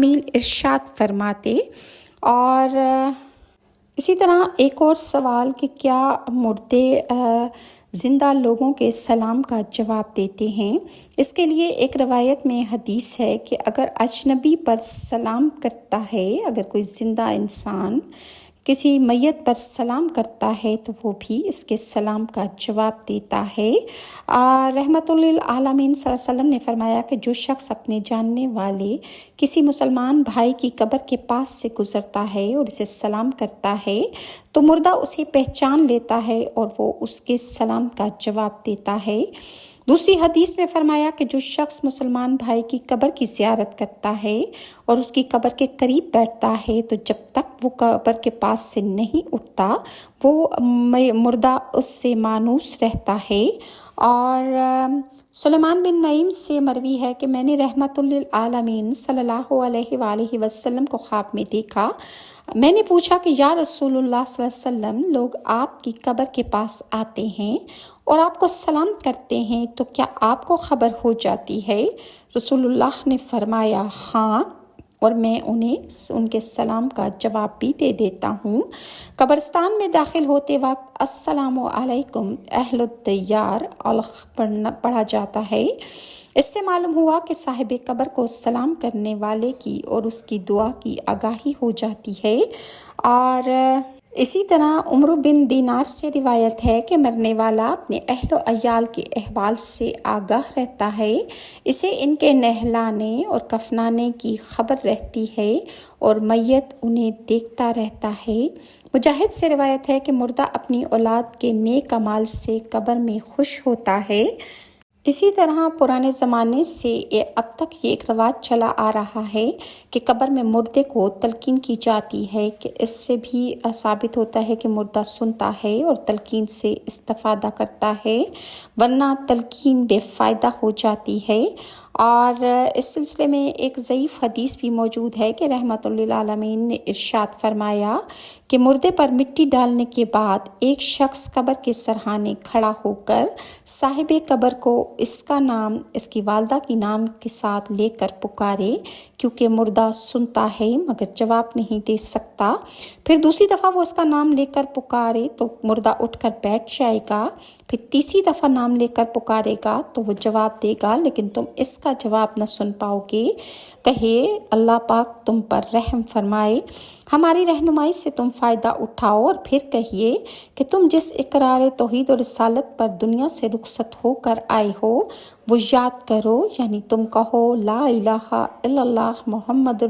میل ارشاد فرماتے۔ اور اسی طرح ایک اور سوال کہ کیا مردے زندہ لوگوں کے سلام کا جواب دیتے ہیں؟ اس کے لیے ایک روایت میں حدیث ہے کہ اگر اجنبی پر سلام کرتا ہے، اگر کوئی زندہ انسان کسی میت پر سلام کرتا ہے تو وہ بھی اس کے سلام کا جواب دیتا ہے۔ رحمت للعالمین صلی اللہ علیہ وسلم نے فرمایا کہ جو شخص اپنے جاننے والے کسی مسلمان بھائی کی قبر کے پاس سے گزرتا ہے اور اسے سلام کرتا ہے تو مردہ اسے پہچان لیتا ہے اور وہ اس کے سلام کا جواب دیتا ہے۔ دوسری حدیث میں فرمایا کہ جو شخص مسلمان بھائی کی قبر کی زیارت کرتا ہے اور اس کی قبر کے قریب بیٹھتا ہے تو جب تک وہ قبر کے پاس سے نہیں اٹھتا وہ مردہ اس سے مانوس رہتا ہے۔ اور سلیمان بن نعیم سے مروی ہے کہ میں نے رحمت للعالمین صلی اللہ علیہ وآلہ وسلم کو خواب میں دیکھا۔ میں نے پوچھا کہ یا رسول اللہ صلی اللہ علیہ وسلم، لوگ آپ کی قبر کے پاس آتے ہیں اور آپ کو سلام کرتے ہیں تو کیا آپ کو خبر ہو جاتی ہے؟ رسول اللہ نے فرمایا ہاں، اور میں انہیں ان کے سلام کا جواب بھی دے دیتا ہوں۔ قبرستان میں داخل ہوتے وقت السلام علیکم اہل الدیار پڑھا جاتا ہے۔ اس سے معلوم ہوا کہ صاحب قبر کو سلام کرنے والے کی اور اس کی دعا کی آگاہی ہو جاتی ہے۔ اور اسی طرح عمر بن دینار سے روایت ہے کہ مرنے والا اپنے اہل و عیال کے احوال سے آگاہ رہتا ہے، اسے ان کے نہلانے اور کفنانے کی خبر رہتی ہے اور میت انہیں دیکھتا رہتا ہے۔ مجاہد سے روایت ہے کہ مردہ اپنی اولاد کے نیک اعمال سے قبر میں خوش ہوتا ہے۔ اسی طرح پرانے زمانے سے اب تک یہ ایک رواج چلا آ رہا ہے کہ قبر میں مردے کو تلقین کی جاتی ہے، کہ اس سے بھی ثابت ہوتا ہے کہ مردہ سنتا ہے اور تلقین سے استفادہ کرتا ہے، ورنہ تلقین بے فائدہ ہو جاتی ہے۔ اور اس سلسلے میں ایک ضعیف حدیث بھی موجود ہے کہ رحمت للعالمین نے ارشاد فرمایا کہ مردے پر مٹی ڈالنے کے بعد ایک شخص قبر کے سرہانے کھڑا ہو کر صاحب قبر کو اس کا نام اس کی والدہ کی نام کے ساتھ لے کر پکارے، کیونکہ مردہ سنتا ہے مگر جواب نہیں دے سکتا۔ پھر دوسری دفعہ وہ اس کا نام لے کر پکارے تو مردہ اٹھ کر بیٹھ جائے گا، پھر تیسری دفعہ نام لے کر پکارے گا تو وہ جواب دے گا، لیکن تم اس کا جواب نہ سن پاؤ گے۔ کہے اللہ پاک تم پر رحم فرمائے، ہماری رہنمائی سے تم فائدہ اٹھاؤ، اور پھر کہیے کہ تم جس اقرار توحید و رسالت پر دنیا سے رخصت ہو کر آئے ہو وہ یاد کرو، یعنی تم کہو لا الہ الا اللہ محمد